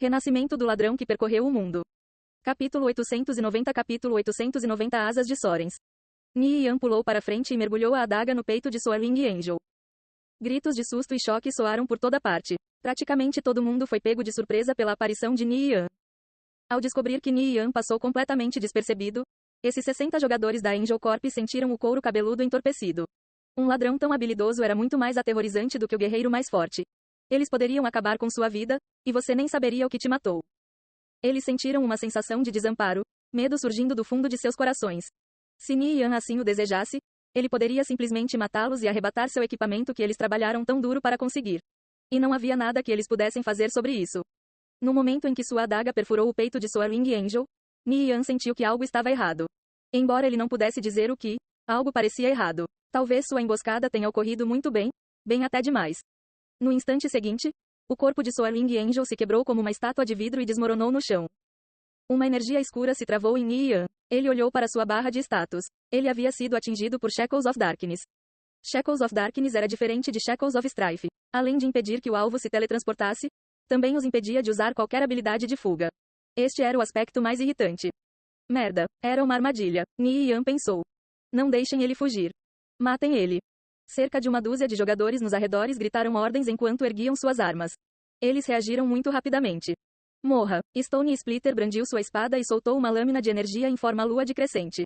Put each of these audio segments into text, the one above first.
Renascimento do ladrão que percorreu o mundo. Capítulo 890 Asas de Sorens. Ni Yan pulou para frente e mergulhou a adaga no peito de sua Wing Angel. Gritos de susto e choque soaram por toda parte. Praticamente todo mundo foi pego de surpresa pela aparição de Ni Yan. Ao descobrir que Ni Yan passou completamente despercebido, esses 60 jogadores da Angel Corp sentiram o couro cabeludo entorpecido. Um ladrão tão habilidoso era muito mais aterrorizante do que o guerreiro mais forte. Eles poderiam acabar com sua vida, e você nem saberia o que te matou. Eles sentiram uma sensação de desamparo, medo surgindo do fundo de seus corações. Se Ni Yan assim o desejasse, ele poderia simplesmente matá-los e arrebatar seu equipamento que eles trabalharam tão duro para conseguir. E não havia nada que eles pudessem fazer sobre isso. No momento em que sua adaga perfurou o peito de sua Wing Angel, Ni Yan sentiu que algo estava errado. Embora ele não pudesse dizer o que, algo parecia errado. Talvez sua emboscada tenha ocorrido muito bem, bem até demais. No instante seguinte, o corpo de sua Wing Angel se quebrou como uma estátua de vidro e desmoronou no chão. Uma energia escura se travou em Ni Yan. Ele olhou para sua barra de status. Ele havia sido atingido por Shackles of Darkness. Shackles of Darkness era diferente de Shackles of Strife. Além de impedir que o alvo se teletransportasse, também os impedia de usar qualquer habilidade de fuga. Este era o aspecto mais irritante. Merda, era uma armadilha, Ni Yan pensou. Não deixem ele fugir. Matem ele. Cerca de uma dúzia de jogadores nos arredores gritaram ordens enquanto erguiam suas armas. Eles reagiram muito rapidamente. Morra. Stone Splitter brandiu sua espada e soltou uma lâmina de energia em forma lua de crescente.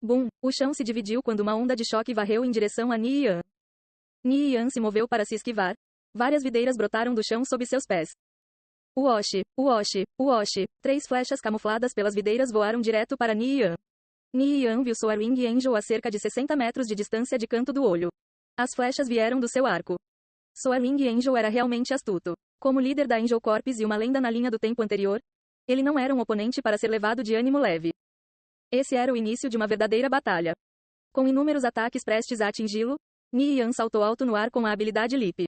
Bum! O chão se dividiu quando uma onda de choque varreu em direção a Ni Yan. Ni Yan se moveu para se esquivar. Várias videiras brotaram do chão sob seus pés. Uoshi, Uoshi, Uoshi. 3 flechas camufladas pelas videiras voaram direto para Ni Yan. Ni Yan viu sua Wing Angel a cerca de 60 metros de distância de canto do olho. As flechas vieram do seu arco. Sua Wing Angel era realmente astuto. Como líder da Angel Corps e uma lenda na linha do tempo anterior, ele não era um oponente para ser levado de ânimo leve. Esse era o início de uma verdadeira batalha. Com inúmeros ataques prestes a atingi-lo, Ni Yan saltou alto no ar com a habilidade Leap.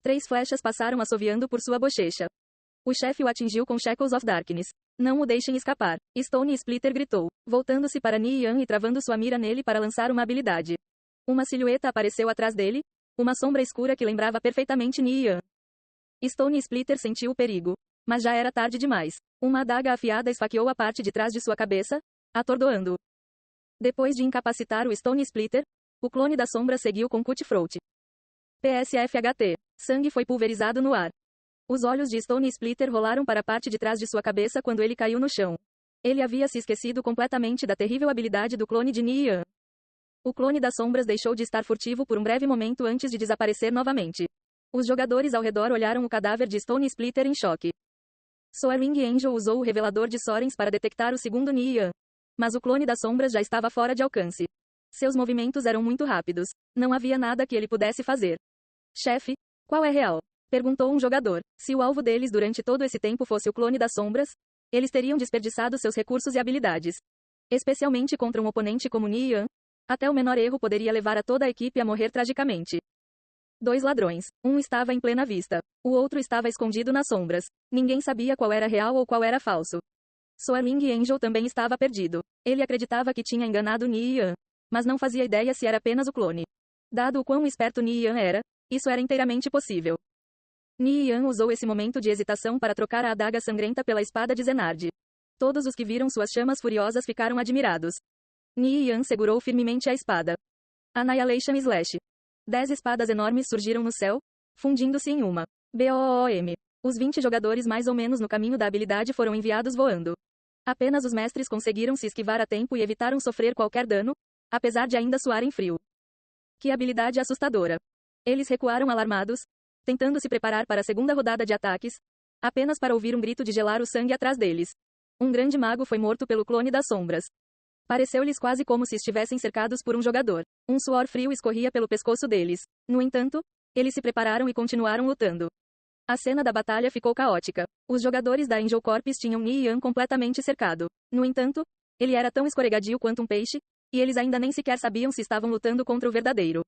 3 flechas passaram assoviando por sua bochecha. O chefe o atingiu com Shackles of Darkness. Não o deixem escapar. Stone Splitter gritou, voltando-se para Ni Yan e travando sua mira nele para lançar uma habilidade. Uma silhueta apareceu atrás dele, uma sombra escura que lembrava perfeitamente Ni Yan. Stone Splitter sentiu o perigo, mas já era tarde demais. Uma adaga afiada esfaqueou a parte de trás de sua cabeça, atordoando-o. Depois de incapacitar o Stone Splitter, o clone da sombra seguiu com Cutthroat. PSFHT. Sangue foi pulverizado no ar. Os olhos de Stone Splitter rolaram para a parte de trás de sua cabeça quando ele caiu no chão. Ele havia se esquecido completamente da terrível habilidade do clone de Ni Yan. O clone das sombras deixou de estar furtivo por um breve momento antes de desaparecer novamente. Os jogadores ao redor olharam o cadáver de Stone Splitter em choque. Sua Wing Angel usou o revelador de Sorens para detectar o segundo Ni Yan. Mas o clone das sombras já estava fora de alcance. Seus movimentos eram muito rápidos. Não havia nada que ele pudesse fazer. Chefe, qual é real? Perguntou um jogador. Se o alvo deles durante todo esse tempo fosse o clone das sombras, eles teriam desperdiçado seus recursos e habilidades. Especialmente contra um oponente como Ni Yan, até o menor erro poderia levar a toda a equipe a morrer tragicamente. 2 ladrões. Um estava em plena vista. O outro estava escondido nas sombras. Ninguém sabia qual era real ou qual era falso. Sua Wing Angel também estava perdido. Ele acreditava que tinha enganado Ni Yan, mas não fazia ideia se era apenas o clone. Dado o quão esperto Ni Yan era, isso era inteiramente possível. Ni Yan usou esse momento de hesitação para trocar a adaga sangrenta pela espada de Zenard. Todos os que viram suas chamas furiosas ficaram admirados. Ni Yan segurou firmemente a espada. Annihilation Slash. 10 espadas enormes surgiram no céu, fundindo-se em uma. BOOM. Os 20 jogadores mais ou menos no caminho da habilidade foram enviados voando. Apenas os mestres conseguiram se esquivar a tempo e evitaram sofrer qualquer dano, apesar de ainda suarem frio. Que habilidade assustadora. Eles recuaram alarmados, tentando se preparar para a segunda rodada de ataques, apenas para ouvir um grito de gelar o sangue atrás deles. Um grande mago foi morto pelo clone das sombras. Pareceu-lhes quase como se estivessem cercados por um jogador. Um suor frio escorria pelo pescoço deles. No entanto, eles se prepararam e continuaram lutando. A cena da batalha ficou caótica. Os jogadores da Angel Corps tinham Ni Yan completamente cercado. No entanto, ele era tão escorregadio quanto um peixe, e eles ainda nem sequer sabiam se estavam lutando contra o verdadeiro.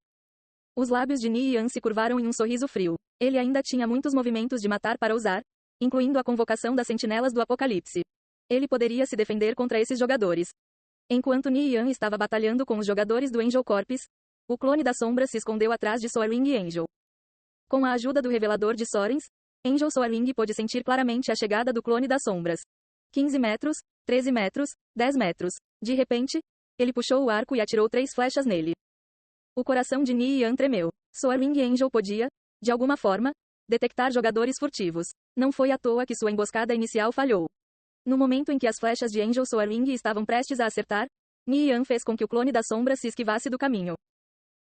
Os lábios de Ni Yan se curvaram em um sorriso frio. Ele ainda tinha muitos movimentos de matar para usar, incluindo a convocação das sentinelas do apocalipse. Ele poderia se defender contra esses jogadores. Enquanto Ni Yan estava batalhando com os jogadores do Angel Corps, o clone da sombra se escondeu atrás de sua Wing Angel. Com a ajuda do revelador de Sorens, Angel Soaring pôde sentir claramente a chegada do clone das sombras. 15 metros, 13 metros, 10 metros. De repente, ele puxou o arco e atirou 3 flechas nele. O coração de Ni Yan tremeu. Soaring Angel podia, de alguma forma, detectar jogadores furtivos. Não foi à toa que sua emboscada inicial falhou. No momento em que as flechas de Angel Soaring estavam prestes a acertar, Ni Yan fez com que o clone das sombras se esquivasse do caminho.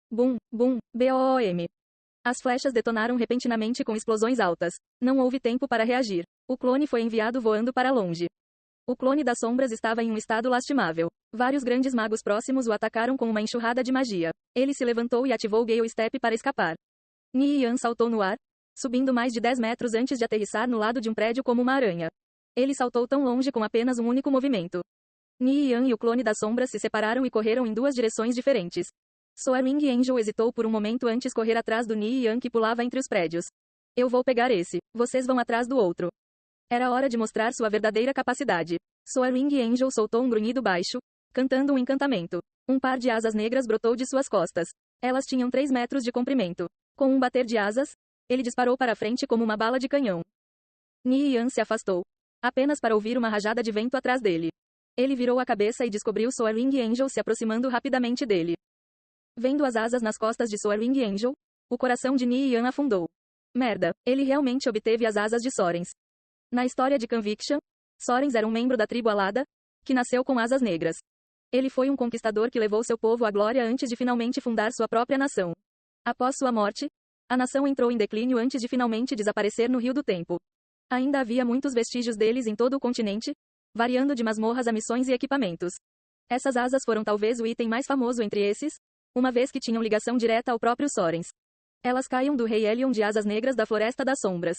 Bum, bum, BOOM. As flechas detonaram repentinamente com explosões altas. Não houve tempo para reagir. O clone foi enviado voando para longe. O clone das sombras estava em um estado lastimável. Vários grandes magos próximos o atacaram com uma enxurrada de magia. Ele se levantou e ativou o Gale Step para escapar. Ni Yan saltou no ar, subindo mais de 10 metros antes de aterrissar no lado de um prédio como uma aranha. Ele saltou tão longe com apenas um único movimento. Ni Yan e o clone das sombras se separaram e correram em 2 direções diferentes. Soaring Angel hesitou por um momento antes de correr atrás do Ni Yan que pulava entre os prédios. Eu vou pegar esse, vocês vão atrás do outro. Era hora de mostrar sua verdadeira capacidade. Soaring Angel soltou um grunhido baixo, cantando um encantamento. Um par de asas negras brotou de suas costas. Elas tinham 3 metros de comprimento. Com um bater de asas, ele disparou para frente como uma bala de canhão. Ni Yan se afastou, apenas para ouvir uma rajada de vento atrás dele. Ele virou a cabeça e descobriu Soaring Angel se aproximando rapidamente dele. Vendo as asas nas costas de Soaring Angel, o coração de Ni Yan afundou. Merda, ele realmente obteve as asas de Sorens. Na história de Conviction, Sorens era um membro da tribo Alada, que nasceu com asas negras. Ele foi um conquistador que levou seu povo à glória antes de finalmente fundar sua própria nação. Após sua morte, a nação entrou em declínio antes de finalmente desaparecer no Rio do Tempo. Ainda havia muitos vestígios deles em todo o continente, variando de masmorras a missões e equipamentos. Essas asas foram talvez o item mais famoso entre esses, uma vez que tinham ligação direta ao próprio Sorens. Elas caíam do Rei Elion de Asas Negras da Floresta das Sombras.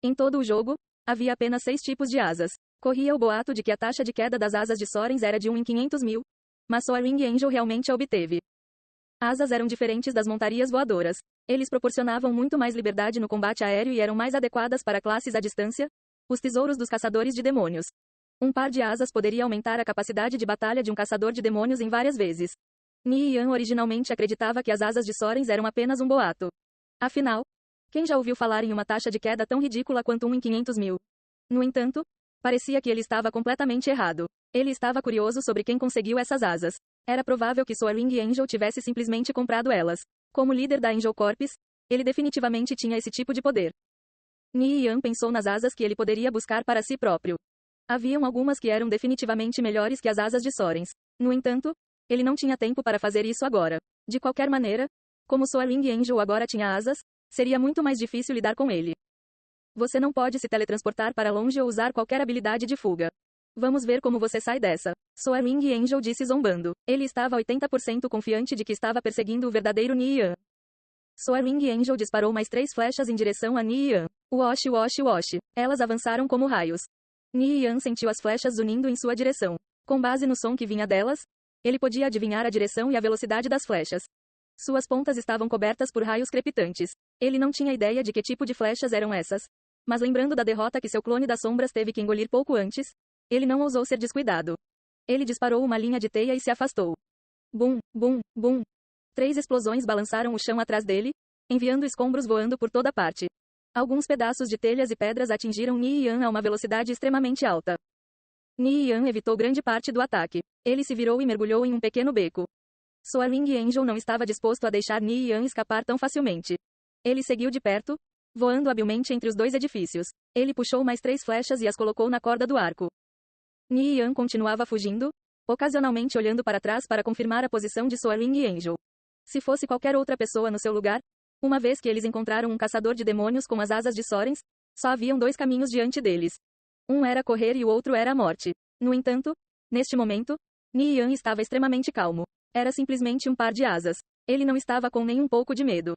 Em todo o jogo, havia apenas 6 tipos de asas. Corria o boato de que a taxa de queda das asas de Sorens era de 1 em 500 mil, mas Soaring Angel realmente a obteve. Asas eram diferentes das montarias voadoras. Eles proporcionavam muito mais liberdade no combate aéreo e eram mais adequadas para classes à distância, os tesouros dos caçadores de demônios. Um par de asas poderia aumentar a capacidade de batalha de um caçador de demônios em várias vezes. Ni Yan originalmente acreditava que as asas de Sorens eram apenas um boato. Afinal, quem já ouviu falar em uma taxa de queda tão ridícula quanto 1 em 500 mil? No entanto, parecia que ele estava completamente errado. Ele estava curioso sobre quem conseguiu essas asas. Era provável que Soaring Angel tivesse simplesmente comprado elas. Como líder da Angel Corps, ele definitivamente tinha esse tipo de poder. Ni Yan pensou nas asas que ele poderia buscar para si próprio. Haviam algumas que eram definitivamente melhores que as asas de Sorens. No entanto, ele não tinha tempo para fazer isso agora. De qualquer maneira, como Soaring Angel agora tinha asas, seria muito mais difícil lidar com ele. Você não pode se teletransportar para longe ou usar qualquer habilidade de fuga. Vamos ver como você sai dessa. Soaring Angel disse zombando. Ele estava 80% confiante de que estava perseguindo o verdadeiro Ni Yan. Soaring Angel disparou mais 3 flechas em direção a Ni Yan. Wosh wosh wosh. Elas avançaram como raios. Ni Yan sentiu as flechas zunindo em sua direção. Com base no som que vinha delas, ele podia adivinhar a direção e a velocidade das flechas. Suas pontas estavam cobertas por raios crepitantes. Ele não tinha ideia de que tipo de flechas eram essas. Mas lembrando da derrota que seu clone das sombras teve que engolir pouco antes, ele não ousou ser descuidado. Ele disparou uma linha de teia e se afastou. Bum, bum, bum. 3 explosões balançaram o chão atrás dele, enviando escombros voando por toda parte. Alguns pedaços de telhas e pedras atingiram Ni Yan a uma velocidade extremamente alta. Ni Yan evitou grande parte do ataque. Ele se virou e mergulhou em um pequeno beco. Soaring Angel não estava disposto a deixar Ni Yan escapar tão facilmente. Ele seguiu de perto, voando habilmente entre os 2 edifícios. Ele puxou mais 3 flechas e as colocou na corda do arco. Ni Yan continuava fugindo, ocasionalmente olhando para trás para confirmar a posição de Soaring Angel. Se fosse qualquer outra pessoa no seu lugar, uma vez que eles encontraram um caçador de demônios com as asas de Sorens, só haviam 2 caminhos diante deles. Um era correr e o outro era a morte. No entanto, neste momento, Ni Yan estava extremamente calmo. Era simplesmente um par de asas. Ele não estava com nem um pouco de medo.